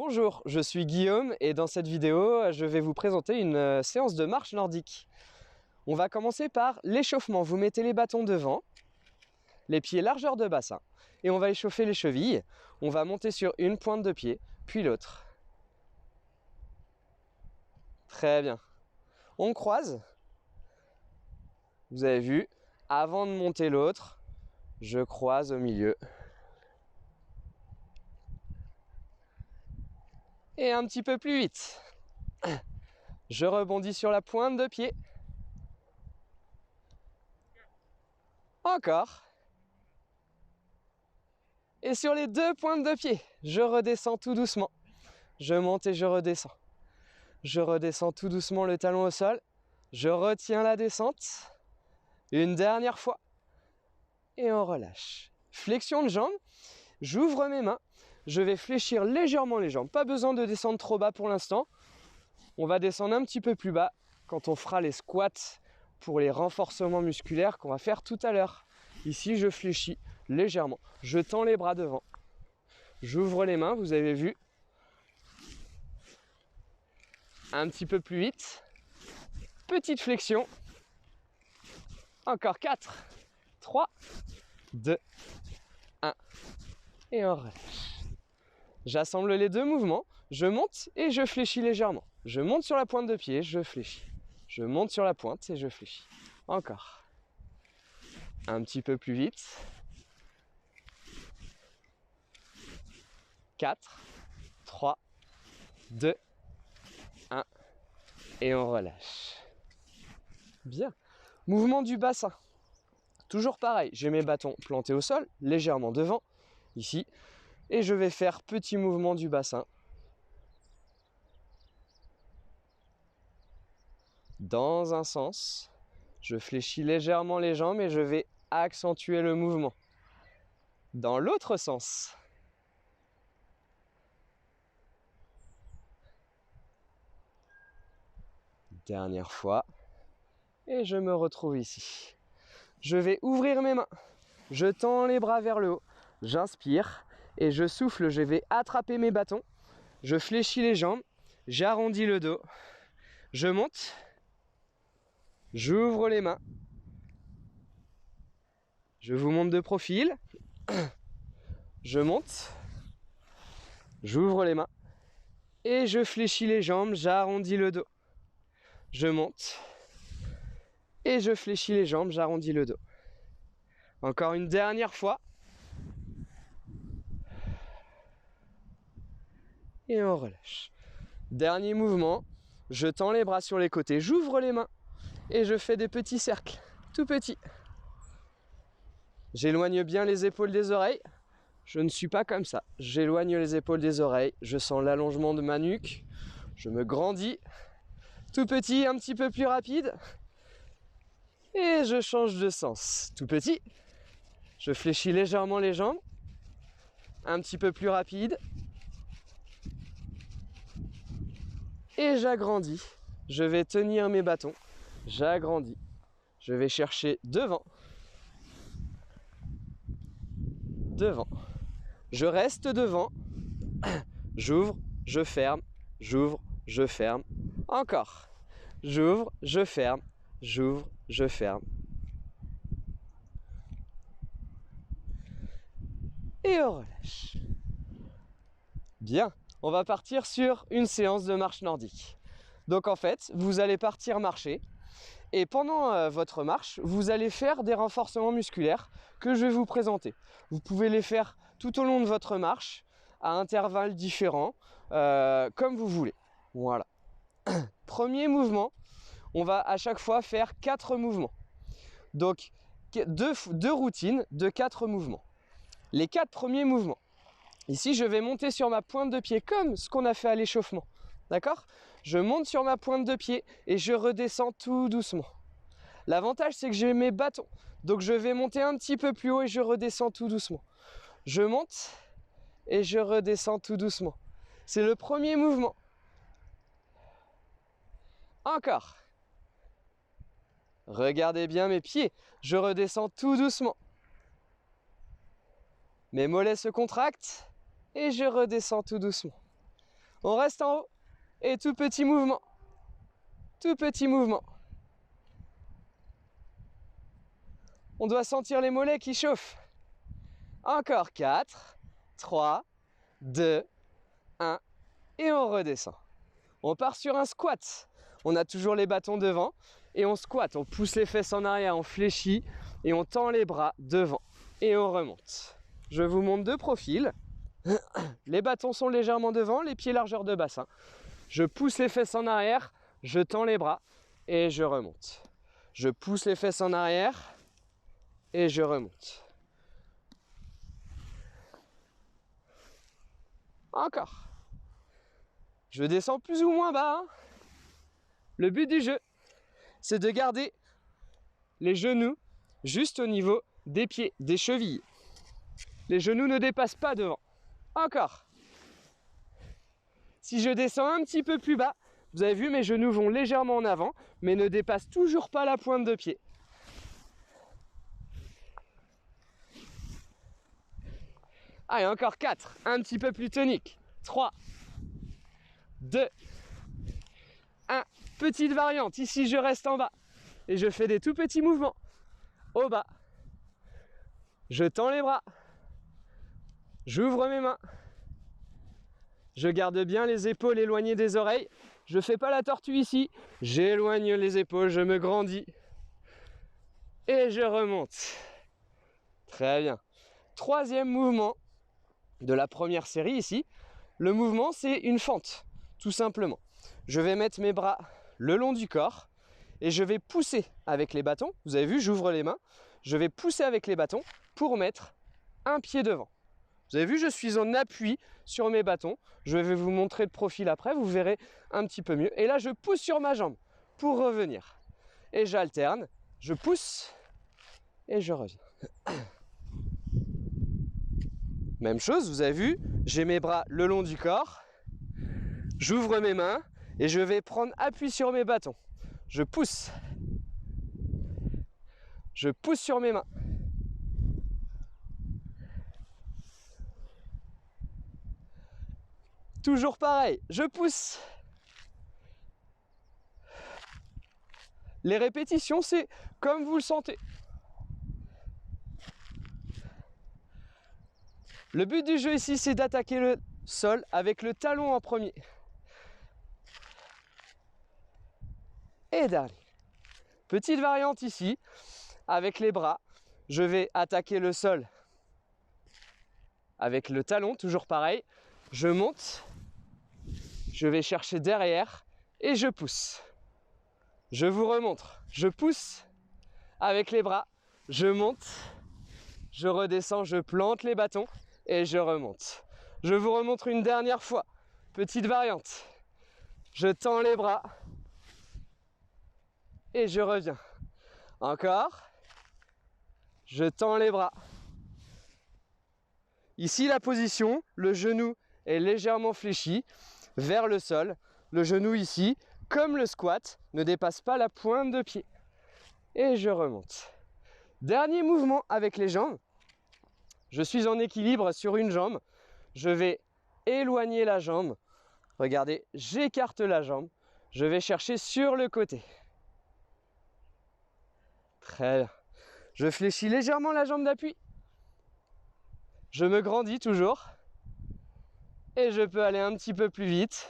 Bonjour, je suis Guillaume et dans cette vidéo, je vais vous présenter une séance de marche nordique. On va commencer par l'échauffement. Vous mettez les bâtons devant, les pieds largeur de bassin et on va échauffer les chevilles. On va monter sur une pointe de pied, puis l'autre. Très bien. On croise. Vous avez vu, avant de monter l'autre, je croise au milieu. Et un petit peu plus vite. Je rebondis sur la pointe de pied. Encore. Et sur les deux pointes de pied, je redescends tout doucement. Je monte et je redescends. Je redescends tout doucement le talon au sol. Je retiens la descente. Une dernière fois. Et on relâche. Flexion de jambe. J'ouvre mes mains. Je vais fléchir légèrement les jambes. Pas besoin de descendre trop bas pour l'instant. On va descendre un petit peu plus bas quand on fera les squats pour les renforcements musculaires qu'on va faire tout à l'heure. Ici, je fléchis légèrement. Je tends les bras devant. J'ouvre les mains, vous avez vu. Un petit peu plus vite. Petite flexion. Encore 4, 3, 2, 1. Et on relâche. J'assemble les deux mouvements. Je monte et je fléchis légèrement. Je monte sur la pointe de pied, je fléchis. Je monte sur la pointe et je fléchis. Encore. Un petit peu plus vite. 4, 3, 2, 1. Et on relâche. Bien. Mouvement du bassin. Toujours pareil, j'ai mes bâtons plantés au sol, légèrement devant, ici. Et je vais faire petit mouvement du bassin. Dans un sens. Je fléchis légèrement les jambes et je vais accentuer le mouvement. Dans l'autre sens. Dernière fois. Et je me retrouve ici. Je vais ouvrir mes mains. Je tends les bras vers le haut. J'inspire et je souffle. Je vais attraper mes bâtons. Je fléchis les jambes. J'arrondis le dos. Je monte. J'ouvre les mains. Je vous monte de profil. Je monte. J'ouvre les mains. Et je fléchis les jambes. J'arrondis le dos. Je monte. Et je fléchis les jambes. J'arrondis le dos. Encore une dernière fois. Et on relâche. Dernier mouvement. Je tends les bras sur les côtés. J'ouvre les mains. Et je fais des petits cercles. Tout petits. J'éloigne bien les épaules des oreilles. Je ne suis pas comme ça. J'éloigne les épaules des oreilles. Je sens l'allongement de ma nuque. Je me grandis. Tout petit, un petit peu plus rapide. Et je change de sens. Tout petit. Je fléchis légèrement les jambes. Un petit peu plus rapide. Et j'agrandis. Je vais tenir mes bâtons. J'agrandis. Je vais chercher devant. Devant. Je reste devant. J'ouvre, je ferme. J'ouvre, je ferme. Encore. J'ouvre, je ferme. J'ouvre, je ferme. Et on relâche. Bien. On va partir sur une séance de marche nordique. Donc en fait, vous allez partir marcher. Et pendant votre marche, vous allez faire des renforcements musculaires que je vais vous présenter. Vous pouvez les faire tout au long de votre marche, à intervalles différents, comme vous voulez. Voilà. Premier mouvement, on va à chaque fois faire 4 mouvements. Donc, deux routines de 4 mouvements. Les 4 premiers mouvements. Ici, je vais monter sur ma pointe de pied comme ce qu'on a fait à l'échauffement. D'accord ? Je monte sur ma pointe de pied et je redescends tout doucement. L'avantage, c'est que j'ai mes bâtons. Donc, je vais monter un petit peu plus haut et je redescends tout doucement. Je monte et je redescends tout doucement. C'est le premier mouvement. Encore. Regardez bien mes pieds. Je redescends tout doucement. Mes mollets se contractent et je redescends tout doucement. On reste en haut. Et tout petit mouvement. Tout petit mouvement. On doit sentir les mollets qui chauffent. Encore 4, 3, 2, 1. Et on redescend. On part sur un squat. On a toujours les bâtons devant. Et on squatte. On pousse les fesses en arrière, on fléchit. Et on tend les bras devant. Et on remonte. Je vous montre de profil. Les bâtons sont légèrement devant, les pieds largeur de bassin. Je pousse les fesses en arrière, je tends les bras et je remonte. Je pousse les fesses en arrière et je remonte. Encore. Je descends plus ou moins bas. Le but du jeu, c'est de garder les genoux juste au niveau des pieds, des chevilles. Les genoux ne dépassent pas devant. Encore. Si je descends un petit peu plus bas, vous avez vu, mes genoux vont légèrement en avant, mais ne dépassent toujours pas la pointe de pied. Allez, encore 4. Un petit peu plus tonique. 3, 2, 1. Petite variante. Ici, je reste en bas. Et je fais des tout petits mouvements. Au bas. Je tends les bras. J'ouvre mes mains. Je garde bien les épaules éloignées des oreilles. Je ne fais pas la tortue ici. J'éloigne les épaules, je me grandis. Et je remonte. Très bien. Troisième mouvement de la première série ici. Le mouvement, c'est une fente, tout simplement. Je vais mettre mes bras le long du corps et je vais pousser avec les bâtons. Vous avez vu, j'ouvre les mains. Je vais pousser avec les bâtons pour mettre un pied devant. Vous avez vu, je suis en appui sur mes bâtons. Je vais vous montrer le profil après, vous verrez un petit peu mieux. Et là, je pousse sur ma jambe pour revenir. Et j'alterne, je pousse et je reviens. Même chose, vous avez vu, j'ai mes bras le long du corps. J'ouvre mes mains et je vais prendre appui sur mes bâtons. Je pousse. Je pousse sur mes mains. Toujours pareil, je pousse. Les répétitions, c'est comme vous le sentez. Le but du jeu ici, c'est d'attaquer le sol avec le talon en premier. Et dernier. Petite variante ici, avec les bras. Je vais attaquer le sol avec le talon, toujours pareil. Je monte. Je vais chercher derrière et je pousse. Je vous remontre. Je pousse avec les bras. Je monte. Je redescends. Je plante les bâtons et je remonte. Je vous remontre une dernière fois. Petite variante. Je tends les bras et je reviens. Encore. Je tends les bras. Ici, la position, le genou est légèrement fléchi vers le sol. Le genou ici, comme le squat, ne dépasse pas la pointe de pied. Et je remonte. Dernier mouvement avec les jambes. Je suis en équilibre sur une jambe. Je vais éloigner la jambe. Regardez, j'écarte la jambe. Je vais chercher sur le côté. Très bien. Je fléchis légèrement la jambe d'appui. Je me grandis toujours. Et je peux aller un petit peu plus vite.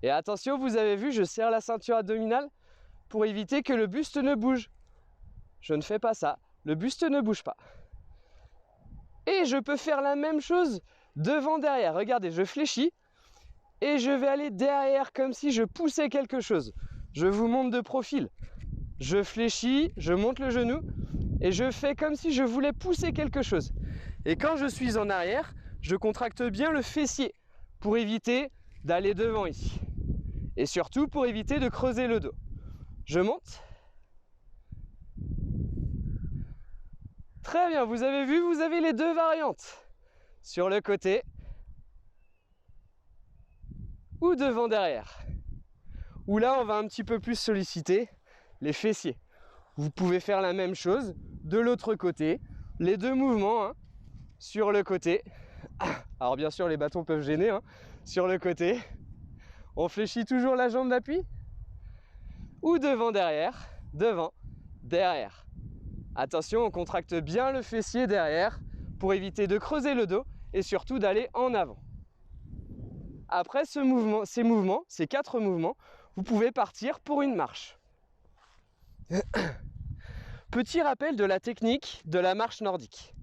Et attention, vous avez vu, je serre la ceinture abdominale pour éviter que le buste ne bouge. Je ne fais pas ça. Le buste ne bouge pas. Et je peux faire la même chose devant, derrière. Regardez, je fléchis et je vais aller derrière comme si je poussais quelque chose. Je vous montre de profil. Je fléchis, je monte le genou et je fais comme si je voulais pousser quelque chose. Et quand je suis en arrière, je contracte bien le fessier pour éviter d'aller devant ici. Et surtout pour éviter de creuser le dos. Je monte. Très bien, vous avez vu, vous avez les deux variantes. Sur le côté ou devant derrière. Où là, on va un petit peu plus solliciter les fessiers. Vous pouvez faire la même chose de l'autre côté. Les deux mouvements, hein, sur le côté. Alors bien sûr, les bâtons peuvent gêner, hein, sur le côté. On fléchit toujours la jambe d'appui. Ou devant, derrière. Devant, derrière. Attention, on contracte bien le fessier derrière pour éviter de creuser le dos et surtout d'aller en avant. Après ces 4 mouvements, vous pouvez partir pour une marche. Petit rappel de la technique de la marche nordique.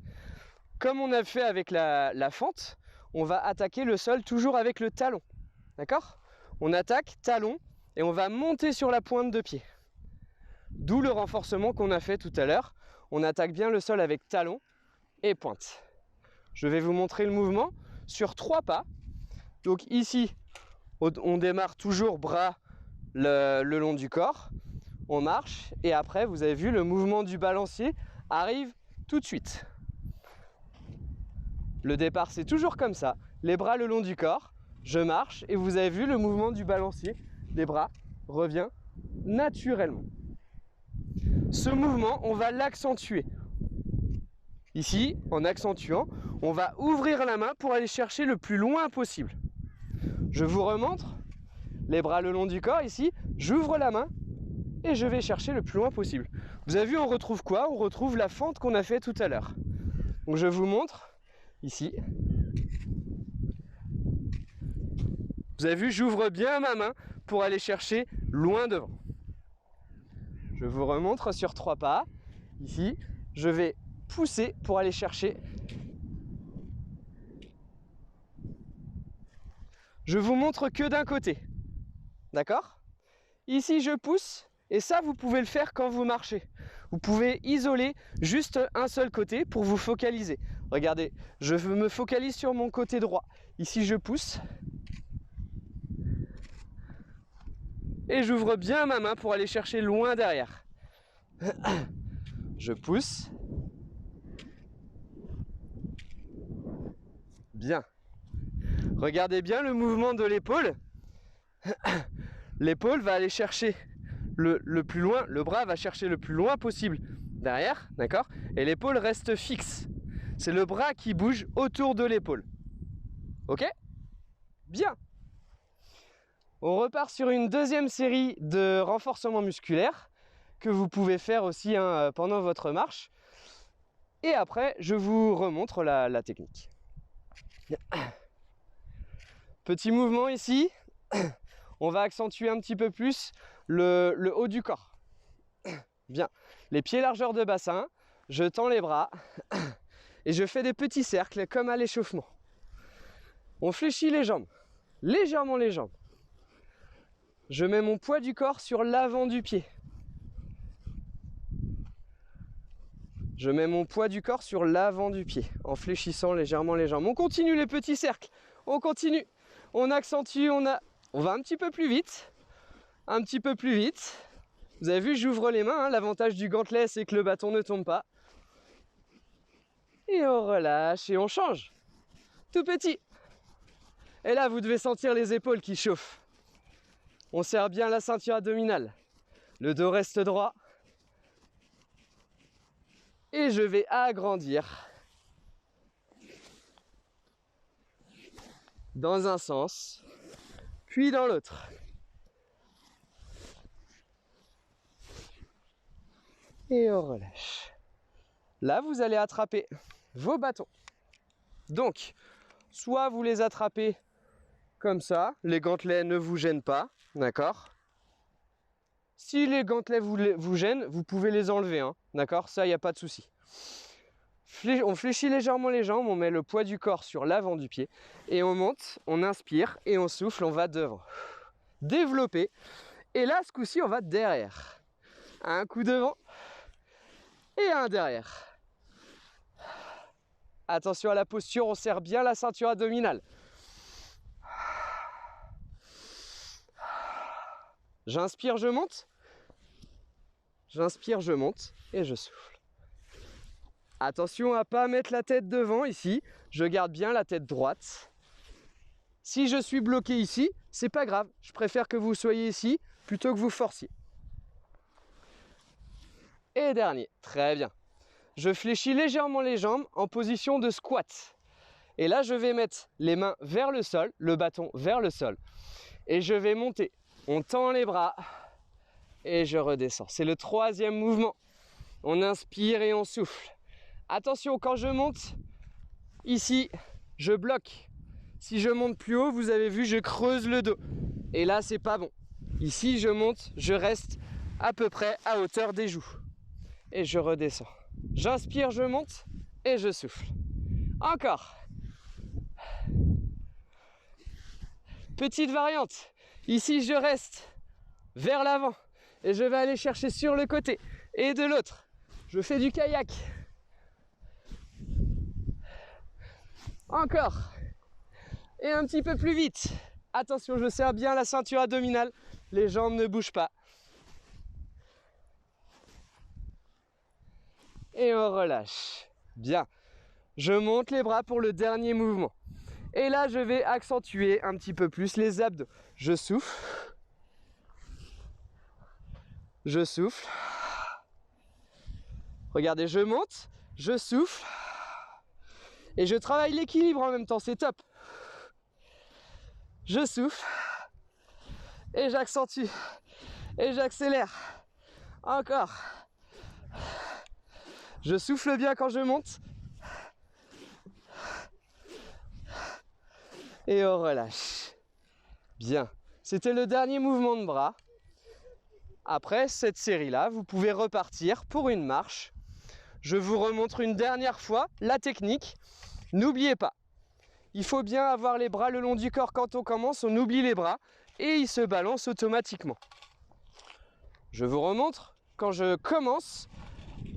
Comme on a fait avec la fente, on va attaquer le sol toujours avec le talon. D'accord? On attaque talon et on va monter sur la pointe de pied. D'où le renforcement qu'on a fait tout à l'heure. On attaque bien le sol avec talon et pointe. Je vais vous montrer le mouvement sur 3 pas. Donc ici, on démarre toujours bras le long du corps. On marche et après, vous avez vu, le mouvement du balancier arrive tout de suite. Le départ, c'est toujours comme ça. Les bras le long du corps, je marche et vous avez vu, le mouvement du balancier des bras revient naturellement. Ce mouvement, on va l'accentuer. Ici, en accentuant, on va ouvrir la main pour aller chercher le plus loin possible. Je vous remontre, les bras le long du corps, ici, j'ouvre la main et je vais chercher le plus loin possible. Vous avez vu, on retrouve quoi? On retrouve la fente qu'on a fait tout à l'heure. Donc je vous montre, ici. Vous avez vu, j'ouvre bien ma main pour aller chercher loin devant. Je vous remontre sur 3 pas. Ici, je vais pousser pour aller chercher. Je vous montre que d'un côté. D'accord? Ici, je pousse. Et ça, vous pouvez le faire quand vous marchez. Vous pouvez isoler juste un seul côté pour vous focaliser. Regardez, je me focalise sur mon côté droit. Ici, je pousse. Et j'ouvre bien ma main pour aller chercher loin derrière. Je pousse. Bien. Regardez bien le mouvement de l'épaule. L'épaule va aller chercher le plus loin, le bras va chercher le plus loin possible derrière, d'accord? Et l'épaule reste fixe. C'est le bras qui bouge autour de l'épaule. Ok? Bien. On repart sur une deuxième série de renforcement musculaire que vous pouvez faire aussi pendant votre marche. Et après, je vous remontre la technique. Petit mouvement ici. On va accentuer un petit peu plus le haut du corps. Bien. Les pieds largeur de bassin. Je tends les bras. Et je fais des petits cercles comme à l'échauffement. On fléchit les jambes. Légèrement les jambes. Je mets mon poids du corps sur l'avant du pied. Je mets mon poids du corps sur l'avant du pied, en fléchissant légèrement les jambes. On continue les petits cercles. On continue. On accentue, on va un petit peu plus vite. Un petit peu plus vite. Vous avez vu, j'ouvre les mains. L'avantage du gantelet, c'est que le bâton ne tombe pas. Et on relâche et on change. Tout petit. Et là, vous devez sentir les épaules qui chauffent. On serre bien la ceinture abdominale. Le dos reste droit. Et je vais agrandir. Dans un sens, puis dans l'autre. Et on relâche. Là, vous allez attraper vos bâtons. Donc, soit vous les attrapez comme ça, les gantelets ne vous gênent pas, d'accord? Si les gantelets vous gênent, vous pouvez les enlever, hein, d'accord? Ça, il n'y a pas de souci. On fléchit légèrement les jambes, on met le poids du corps sur l'avant du pied et on monte, on inspire et on souffle, on va devant. Développer. Et là, ce coup-ci, on va derrière. Un coup devant et un derrière. Attention à la posture, on serre bien la ceinture abdominale. J'inspire, je monte. J'inspire, je monte et je souffle. Attention à ne pas mettre la tête devant ici. Je garde bien la tête droite. Si je suis bloqué ici, c'est pas grave. Je préfère que vous soyez ici plutôt que vous forciez. Et dernier, très bien. Je fléchis légèrement les jambes en position de squat. Et là, je vais mettre les mains vers le sol, le bâton vers le sol. Et je vais monter. On tend les bras et je redescends. C'est le troisième mouvement. On inspire et on souffle. Attention, quand je monte, ici, je bloque. Si je monte plus haut, vous avez vu, je creuse le dos. Et là, c'est pas bon. Ici, je monte, je reste à peu près à hauteur des joues. Et je redescends. J'inspire, je monte et je souffle. Encore. Petite variante. Ici, je reste vers l'avant et je vais aller chercher sur le côté. Et de l'autre, je fais du kayak. Encore. Et un petit peu plus vite. Attention, je serre bien la ceinture abdominale. Les jambes ne bougent pas. Et on relâche. Bien. Je monte les bras pour le dernier mouvement. Et là, je vais accentuer un petit peu plus les abdos. Je souffle. Je souffle. Regardez, je monte, je souffle. Et je travaille l'équilibre en même temps, c'est top. Je souffle. Et j'accentue. Et j'accélère. Encore. Je souffle bien quand je monte. Et on relâche. Bien. C'était le dernier mouvement de bras. Après cette série-là, vous pouvez repartir pour une marche. Je vous remontre une dernière fois la technique. N'oubliez pas, il faut bien avoir les bras le long du corps quand on commence. On oublie les bras et ils se balancent automatiquement. Je vous remontre. Quand je commence,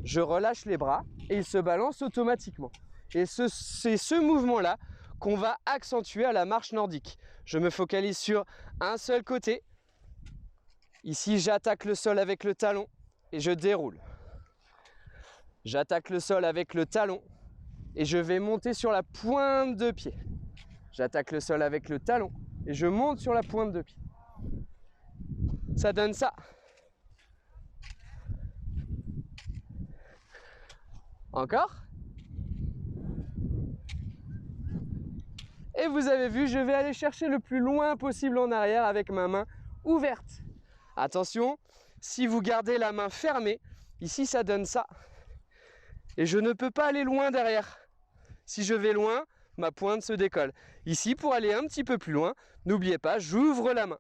je relâche les bras et ils se balancent automatiquement. Et c'est ce mouvement-là qu'on va accentuer à la marche nordique. Je me focalise sur un seul côté. Ici, j'attaque le sol avec le talon et je déroule. J'attaque le sol avec le talon et je vais monter sur la pointe de pied. J'attaque le sol avec le talon et je monte sur la pointe de pied. Ça donne ça. Encore. Et vous avez vu, je vais aller chercher le plus loin possible en arrière avec ma main ouverte. Attention, si vous gardez la main fermée, ici ça donne ça. Et je ne peux pas aller loin derrière. Si je vais loin, ma pointe se décolle. Ici, pour aller un petit peu plus loin, n'oubliez pas, j'ouvre la main.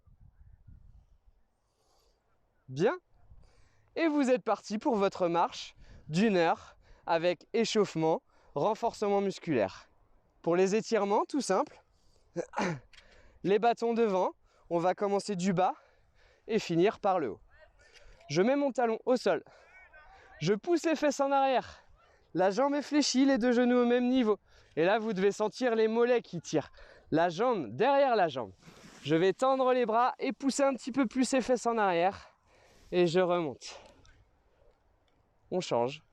Bien. Et vous êtes parti pour votre marche d'1 heure avec échauffement, renforcement musculaire. Pour les étirements, tout simple, les bâtons devant, on va commencer du bas et finir par le haut. Je mets mon talon au sol. Je pousse les fesses en arrière. La jambe est fléchie, les deux genoux au même niveau. Et là, vous devez sentir les mollets qui tirent. La jambe derrière la jambe. Je vais tendre les bras et pousser un petit peu plus les fesses en arrière. Et je remonte. On change.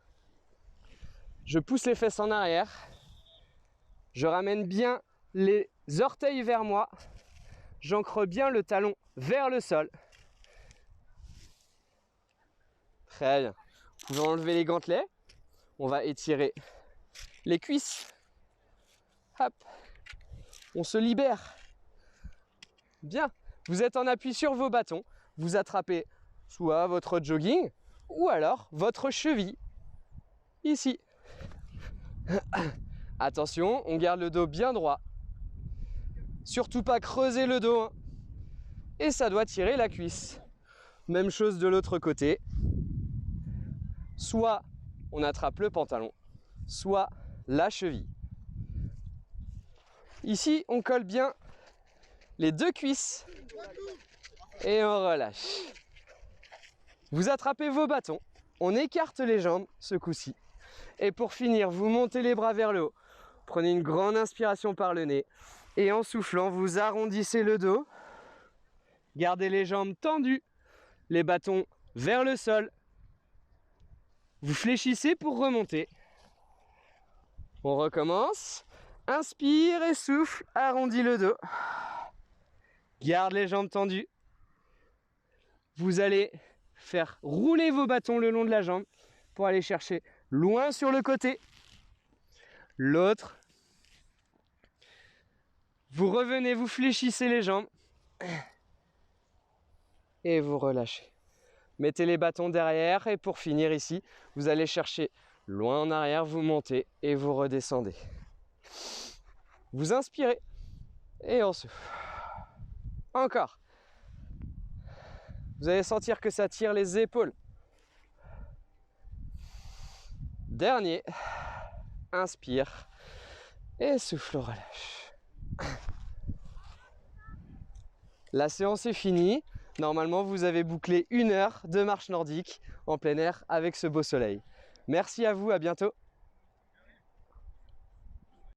Je pousse les fesses en arrière. Je ramène bien les orteils vers moi. J'ancre bien le talon vers le sol. Très bien. Vous pouvez enlever les gantelets. On va étirer les cuisses. Hop. On se libère. Bien. Vous êtes en appui sur vos bâtons. Vous attrapez soit votre jogging ou alors votre cheville. Ici. Attention, on garde le dos bien droit. Surtout pas creuser le dos. Hein. Et ça doit tirer la cuisse. Même chose de l'autre côté. Soit on attrape le pantalon, soit la cheville. Ici, on colle bien les deux cuisses et on relâche. Vous attrapez vos bâtons, on écarte les jambes ce coup-ci. Et pour finir, vous montez les bras vers le haut. Prenez une grande inspiration par le nez et en soufflant, vous arrondissez le dos. Gardez les jambes tendues, les bâtons vers le sol. Vous fléchissez pour remonter. On recommence. Inspire et souffle, arrondis le dos. Garde les jambes tendues. Vous allez faire rouler vos bâtons le long de la jambe pour aller chercher loin sur le côté. L'autre. Vous revenez, vous fléchissez les jambes. Et vous relâchez. Mettez les bâtons derrière et pour finir ici, vous allez chercher loin en arrière, vous montez et vous redescendez. Vous inspirez et on souffle. Encore. Vous allez sentir que ça tire les épaules. Dernier. Inspire et souffle, relâche. La séance est finie. Normalement, vous avez bouclé 1 heure de marche nordique en plein air avec ce beau soleil. Merci à vous, à bientôt.